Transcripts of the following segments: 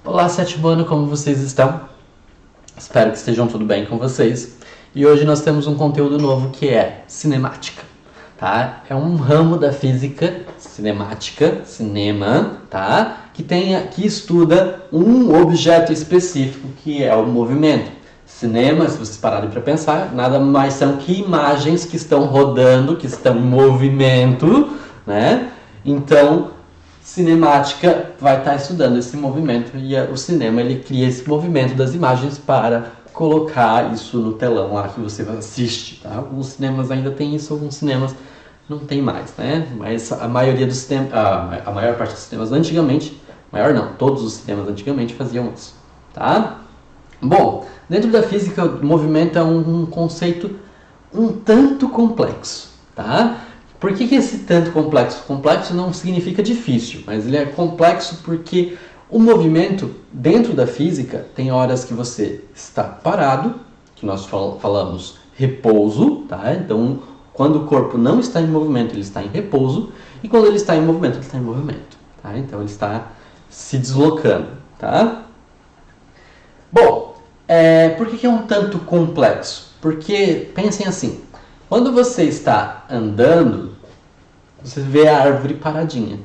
Olá, sétimo ano, como vocês estão? Espero que estejam tudo bem com vocês. E hoje nós temos um conteúdo novo que é cinemática, tá? É um ramo da física cinemática, cinema, tá? Que estuda um objeto específico que é o movimento. Cinema, se vocês pararem para pensar, nada mais são que imagens que estão rodando, que estão em movimento, né? Então, cinemática vai estar estudando esse movimento e o cinema ele cria esse movimento das imagens para colocar isso no telão lá que você assiste, tá? Alguns cinemas ainda tem isso, alguns cinemas não tem mais, né? Mas a maioria dos cinemas, a maior parte dos cinemas antigamente, maior não, todos os cinemas antigamente faziam isso, tá? Bom, dentro da física o movimento é um conceito um tanto complexo, tá? Por que esse tanto complexo? Complexo não significa difícil, mas ele é complexo porque o movimento dentro da física tem horas que você está parado, que nós falamos repouso, tá? Então, quando o corpo não está em movimento, ele está em repouso, e quando ele está em movimento, ele está em movimento, tá? Então, ele está se deslocando, tá? Bom, por que é um tanto complexo? Porque, pensem assim, quando você está andando, você vê a árvore paradinha,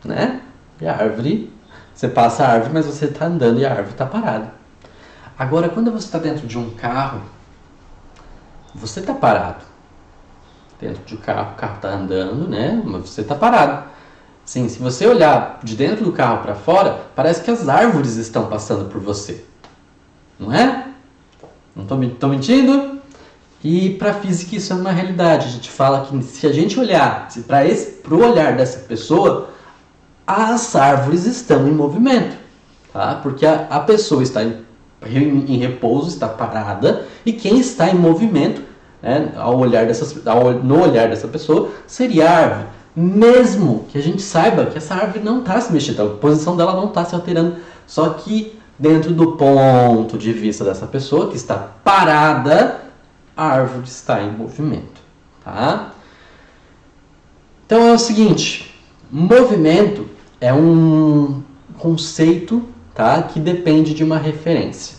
né? E a árvore, você passa a árvore, mas você está andando e a árvore está parada. Agora, quando você está dentro de um carro, você está parado. Dentro de um carro, o carro está andando, né? Mas você está parado. Sim, se você olhar de dentro do carro para fora, parece que as árvores estão passando por você. Não é? Não estou mentindo? E para a física isso é uma realidade. A gente fala que se a gente olhar para o olhar dessa pessoa, as árvores estão em movimento, tá? Porque a pessoa está em repouso, está parada, e quem está em movimento, né, no olhar dessa pessoa, seria a árvore. Mesmo que a gente saiba que essa árvore não está se mexendo, a posição dela não está se alterando, só que dentro do ponto de vista dessa pessoa que está parada, a árvore está em movimento, tá? Então é o seguinte, movimento é um conceito, tá, que depende de uma referência.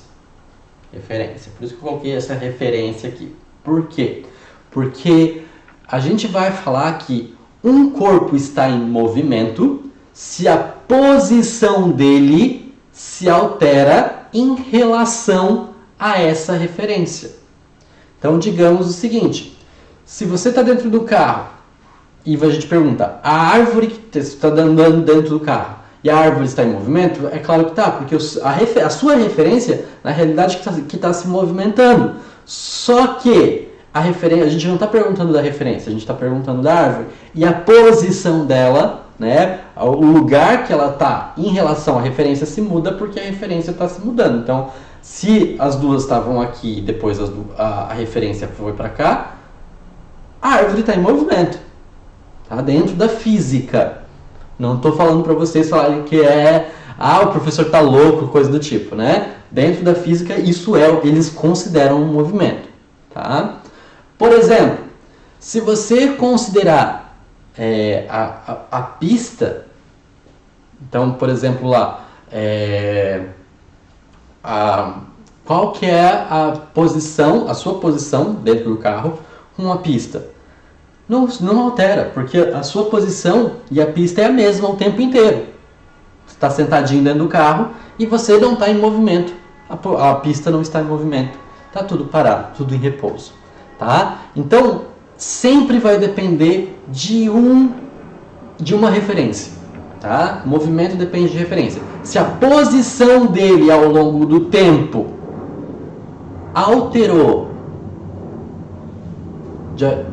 Por isso que eu coloquei essa referência aqui. Por quê? Porque a gente vai falar que um corpo está em movimento se a posição dele se altera em relação a essa referência. Então, digamos o seguinte, se você está dentro do carro e a gente pergunta, a árvore que está andando dentro do carro e a árvore está em movimento? É claro que está, porque a sua referência, na realidade, que está se movimentando. Só que a gente não está perguntando da referência, a gente está perguntando da árvore e a posição dela, né, o lugar que ela está em relação à referência se muda porque a referência está se mudando. Então, se as duas estavam aqui e depois a referência foi para cá, a árvore está em movimento. Tá? Dentro da física. Não estou falando para vocês falarem que o professor está louco, coisa do tipo, né? Dentro da física, eles consideram um movimento. Tá? Por exemplo, se você considerar a pista, então, por exemplo, lá, qual que é a sua posição dentro do carro com uma pista? Não altera, porque a sua posição e a pista é a mesma o tempo inteiro. Você está sentadinho dentro do carro e você não está em movimento. A pista não está em movimento. Está tudo parado, tudo em repouso. Tá? Então, sempre vai depender de uma referência. Tá? O movimento depende de referência. Se a posição dele ao longo do tempo alterou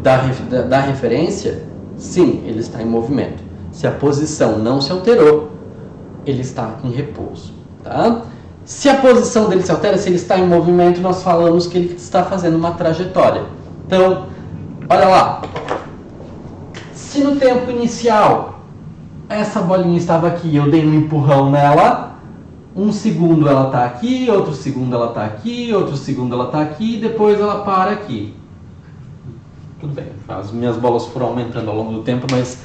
da referência, sim, ele está em movimento. Se a posição não se alterou, ele está em repouso. Tá? Se a posição dele se altera, se ele está em movimento, nós falamos que ele está fazendo uma trajetória. Então, olha lá. Se no tempo inicial essa bolinha estava aqui, eu dei um empurrão nela, um segundo ela está aqui, outro segundo ela está aqui, outro segundo ela está aqui, e depois ela para aqui. Tudo bem, as minhas bolas foram aumentando ao longo do tempo, mas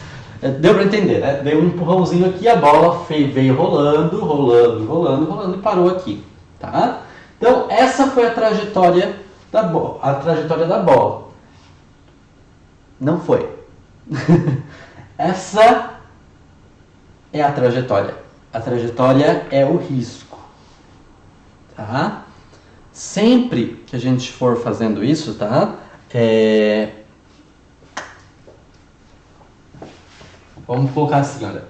Deu para entender, né? Deu um empurrãozinho aqui, a bola veio rolando, rolando, rolando, rolando e parou aqui, tá? Então, essa foi a trajetória da bola. A trajetória da bola. Não foi. Essa é a trajetória. A trajetória é o risco, tá? Sempre que a gente for fazendo isso, tá? Vamos colocar assim, olha.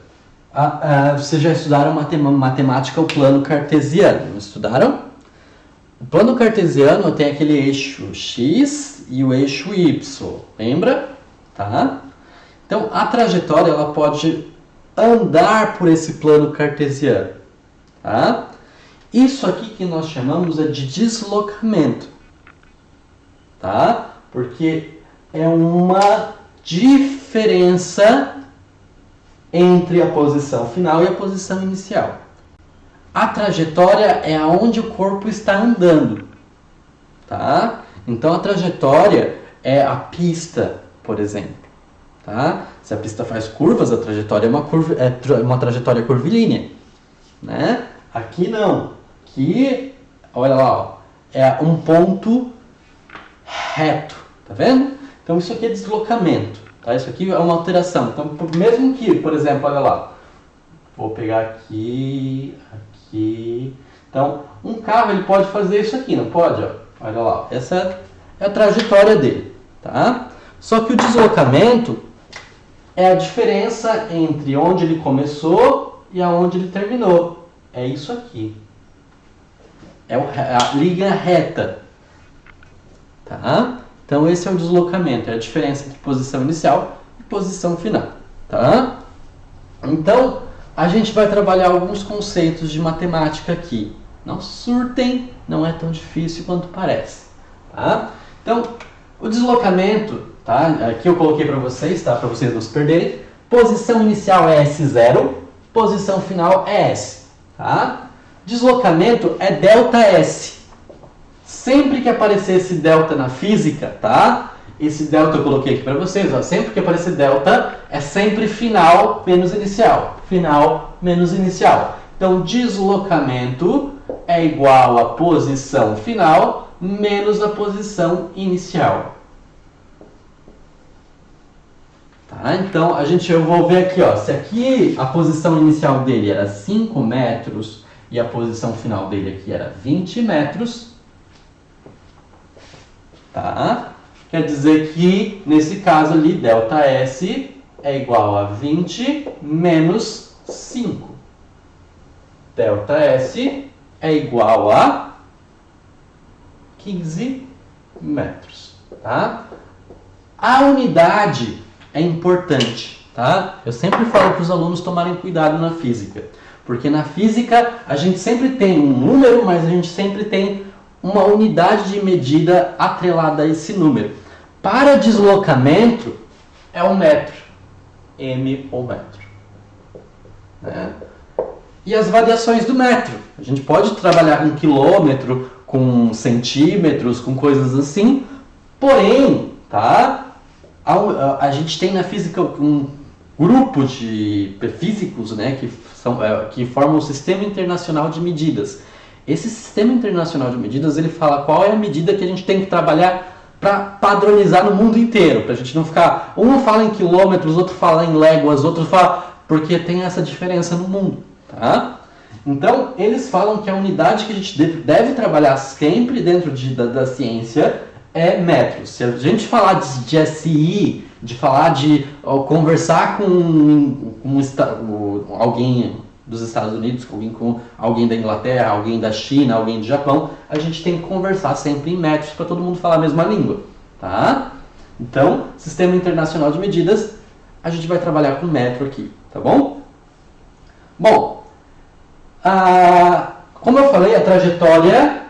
Vocês já estudaram matemática, o plano cartesiano, não estudaram? O plano cartesiano tem aquele eixo x e o eixo y, lembra? Tá? Então, a trajetória ela pode andar por esse plano cartesiano, tá? Isso aqui que nós chamamos é de deslocamento, tá? Porque é uma diferença entre a posição final e a posição inicial. A trajetória é aonde o corpo está andando, tá? Então a trajetória é a pista, por exemplo, tá? Se a pista faz curvas, a trajetória é uma trajetória curvilínea, né? Aqui não. Aqui, olha lá, ó, é um ponto reto, tá vendo? Então isso aqui é deslocamento, tá? Isso aqui é uma alteração. Então, mesmo que, por exemplo, olha lá, vou pegar aqui. Então, um carro ele pode fazer isso aqui, não pode? Ó? Olha lá, essa é a trajetória dele, tá? Só que o deslocamento é a diferença entre onde ele começou e aonde ele terminou. É isso aqui. É a linha reta, tá? Então esse é o deslocamento, é a diferença entre posição inicial e posição final, tá? Então a gente vai trabalhar alguns conceitos de matemática aqui. Não surtem, não é tão difícil quanto parece, tá? Então o deslocamento, tá? Aqui eu coloquei para vocês, tá? Para vocês não se perderem. Posição inicial é S0, posição final é S, tá? Deslocamento é ΔS. Sempre que aparecer esse delta na física, tá? Esse delta eu coloquei aqui para vocês, ó. Sempre que aparecer delta, é sempre final menos inicial. Final menos inicial. Então, deslocamento é igual a posição final menos a posição inicial. Tá? Então, eu vou ver aqui, ó. Se aqui a posição inicial dele era 5 metros e a posição final dele aqui era 20 metros, tá? Quer dizer que, nesse caso ali, ΔS é igual a 20 menos 5. ΔS é igual a 15 metros, tá? A unidade é importante, tá? Eu sempre falo para os alunos tomarem cuidado na física. Porque na física a gente sempre tem um número, mas a gente sempre tem uma unidade de medida atrelada a esse número. Para deslocamento é um metro, m ou metro, né? E as variações do metro. A gente pode trabalhar com quilômetro, com centímetros, com coisas assim. Porém, tá? A gente tem na física um grupo de físicos, né, que formam o Sistema Internacional de Medidas. Esse Sistema Internacional de Medidas, ele fala qual é a medida que a gente tem que trabalhar para padronizar no mundo inteiro, para a gente não ficar, um fala em quilômetros, outro fala em léguas, outro fala, porque tem essa diferença no mundo, tá? Então, eles falam que a unidade que a gente deve trabalhar sempre dentro da ciência é metros. Se a gente falar de SI, de falar de conversar com alguém dos Estados Unidos, com alguém da Inglaterra, alguém da China, alguém do Japão, a gente tem que conversar sempre em metros para todo mundo falar a mesma língua, tá? Então, Sistema Internacional de Medidas, a gente vai trabalhar com metro aqui, tá bom? Bom, como eu falei, a trajetória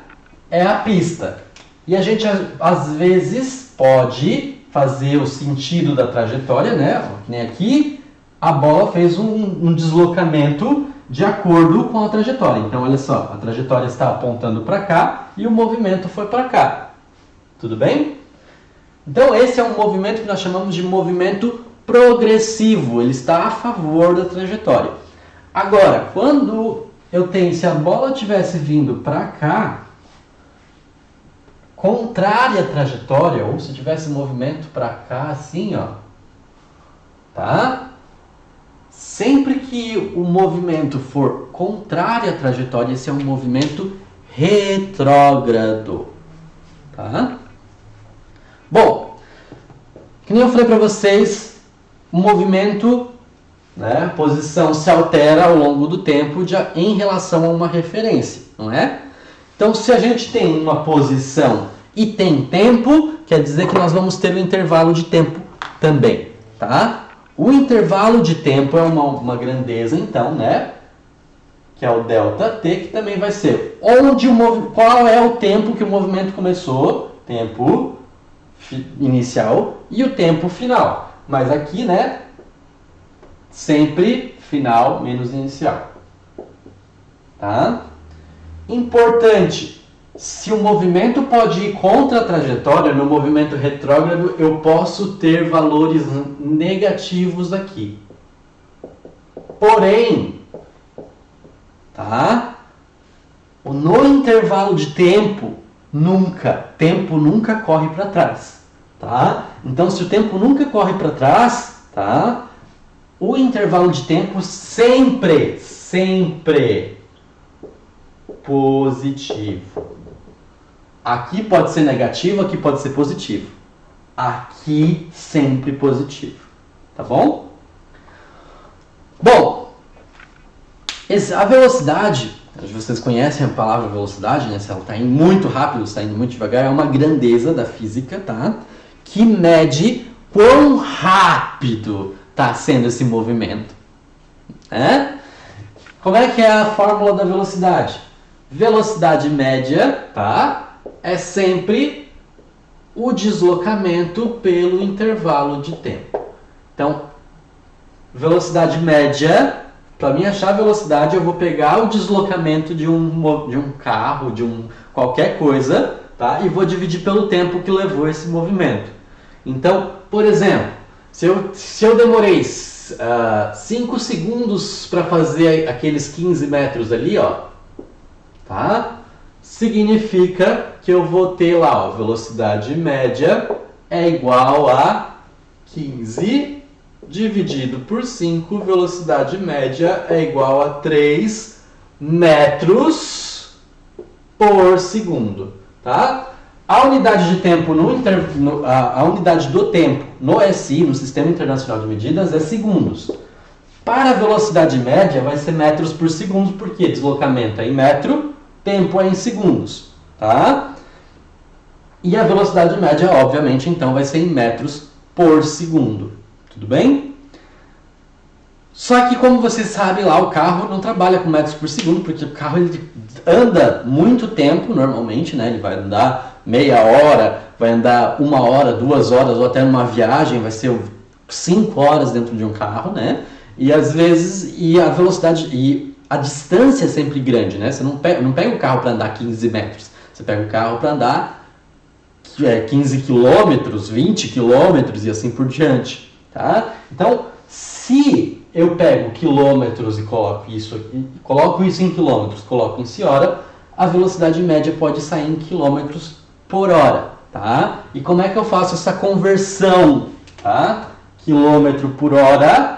é a pista. E a gente, às vezes, pode fazer o sentido da trajetória, né? Que nem aqui, a bola fez um deslocamento de acordo com a trajetória. Então, olha só, a trajetória está apontando para cá e o movimento foi para cá. Tudo bem? Então, esse é um movimento que nós chamamos de movimento progressivo, ele está a favor da trajetória. Agora, quando eu tenho, se a bola tivesse vindo para cá, contrária à trajetória, ou se tivesse movimento para cá, assim, ó, tá? Sempre que o movimento for contrário à trajetória, esse é um movimento retrógrado, tá? Bom, que nem eu falei para vocês, o movimento, né, a posição se altera ao longo do tempo em relação a uma referência, não é? Então, se a gente tem uma posição e tem tempo, quer dizer que nós vamos ter um intervalo de tempo também, tá? O intervalo de tempo é uma grandeza, então, né? Que é o ΔT, que também vai ser qual é o tempo que o movimento começou, tempo inicial, e o tempo final. Mas aqui, né? Sempre final menos inicial. Tá? Importante, se o movimento pode ir contra a trajetória, no movimento retrógrado, eu posso ter valores negativos aqui. Porém, tá? No intervalo de tempo nunca corre para trás, tá? Então, se o tempo nunca corre para trás, tá? O intervalo de tempo sempre positivo. Aqui pode ser negativo, aqui pode ser positivo. Aqui sempre positivo, tá bom? Bom, a velocidade, vocês conhecem a palavra velocidade, né? Se ela está indo muito rápido, está indo muito devagar, é uma grandeza da física, tá? Que mede quão rápido está sendo esse movimento, né? Como é que é a fórmula da velocidade? Velocidade média, tá? É sempre o deslocamento pelo intervalo de tempo. Então, velocidade média, para mim achar a velocidade, eu vou pegar o deslocamento de um carro, qualquer coisa, tá? E vou dividir pelo tempo que levou esse movimento. Então, por exemplo, se eu demorei 5 segundos para fazer aqueles 15 metros ali, ó, tá? Significa que eu vou ter lá, ó, velocidade média é igual a 15 dividido por 5, velocidade média é igual a 3 metros por segundo, tá? A unidade de tempo a unidade do tempo no SI, no Sistema Internacional de Medidas, é segundos. Para a velocidade média vai ser metros por segundo, porque deslocamento é em metro, tempo é em segundos, tá? E a velocidade média, obviamente, então vai ser em metros por segundo. Tudo bem? Só que, como vocês sabem lá, o carro não trabalha com metros por segundo, porque o carro ele anda muito tempo, normalmente, né? Ele vai andar meia hora, vai andar 1 hora, 2 horas, ou até numa viagem vai ser 5 horas dentro de um carro, né? E às vezes, a velocidade a distância é sempre grande, né? Você não pega o carro para andar 15 metros, você pega o carro para andar 15 quilômetros, 20 quilômetros e assim por diante, tá? Então, se eu pego quilômetros e coloco isso em quilômetros, coloco em hora, a velocidade média pode sair em quilômetros por hora, tá? E como é que eu faço essa conversão, tá? Quilômetro por hora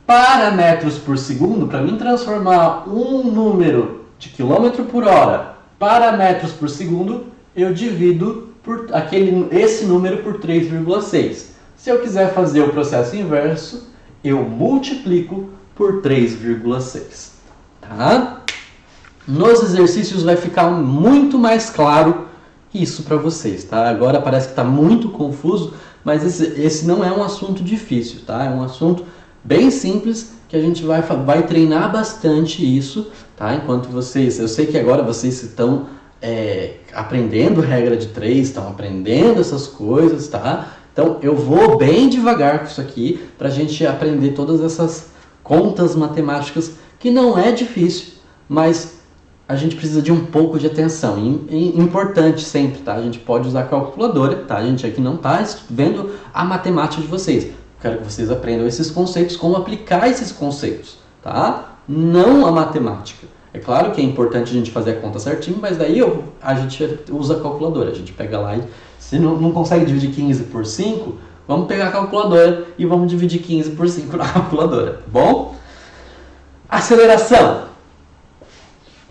para metros por segundo, para mim transformar um número de quilômetro por hora para metros por segundo, eu divido esse número por 3,6. Se eu quiser fazer o processo inverso, eu multiplico por 3,6. Tá? Nos exercícios vai ficar muito mais claro isso para vocês. Tá? Agora parece que está muito confuso, mas esse não é um assunto difícil. Tá? É um assunto bem simples que a gente vai treinar bastante isso. Tá? Enquanto vocês... Eu sei que agora vocês estão aprendendo regra de 3, estão aprendendo essas coisas, tá? Então, eu vou bem devagar com isso aqui para a gente aprender todas essas contas matemáticas, que não é difícil, mas a gente precisa de um pouco de atenção. Importante sempre, tá? A gente pode usar a calculadora, tá? A gente aqui não está vendo a matemática de vocês. Quero que vocês aprendam esses conceitos, como aplicar esses conceitos, tá? Não a matemática. É claro que é importante a gente fazer a conta certinho, mas daí a gente usa a calculadora. A gente pega lá e se não consegue dividir 15 por 5, vamos pegar a calculadora e vamos dividir 15 por 5 na calculadora, tá bom? Aceleração.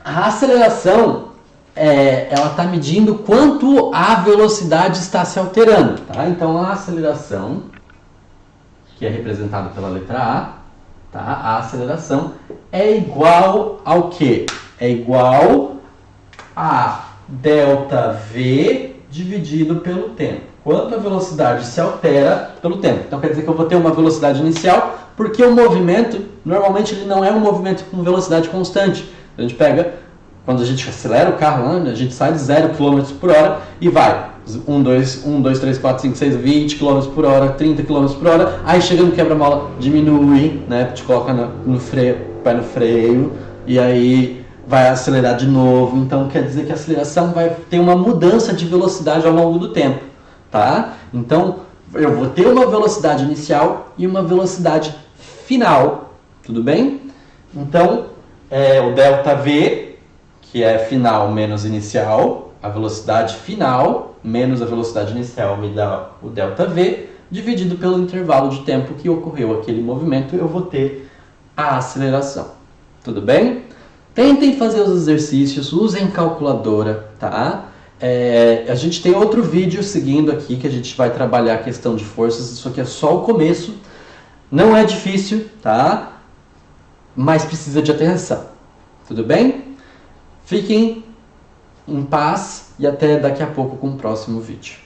A aceleração, ela está medindo quanto a velocidade está se alterando, tá? Então, a aceleração, que é representada pela letra A, tá? A aceleração é igual ao quê? É igual a ΔV dividido pelo tempo. Quanto a velocidade se altera pelo tempo. Então quer dizer que eu vou ter uma velocidade inicial, porque o movimento, normalmente ele não é um movimento com velocidade constante. A gente pega, quando a gente acelera o carro, a gente sai de 0 km por hora e vai 1, 2, 3, 4, 5, 6, 20 km por hora, 30 km por hora, aí chega no quebra-mola, diminui, né, te coloca no freio, pé no freio, e aí vai acelerar de novo. Então quer dizer que a aceleração vai ter uma mudança de velocidade ao longo do tempo, tá? Então eu vou ter uma velocidade inicial e uma velocidade final, tudo bem? Então o ΔV, que é final menos inicial, a velocidade final menos a velocidade inicial me dá o ΔV, dividido pelo intervalo de tempo que ocorreu aquele movimento, eu vou ter a aceleração. Tudo bem? Tentem fazer os exercícios, usem calculadora, tá? A gente tem outro vídeo seguindo aqui que a gente vai trabalhar a questão de forças. Isso aqui é só o começo. Não é difícil, tá? Mas precisa de atenção. Tudo bem? Fiquem em paz e até daqui a pouco com o próximo vídeo.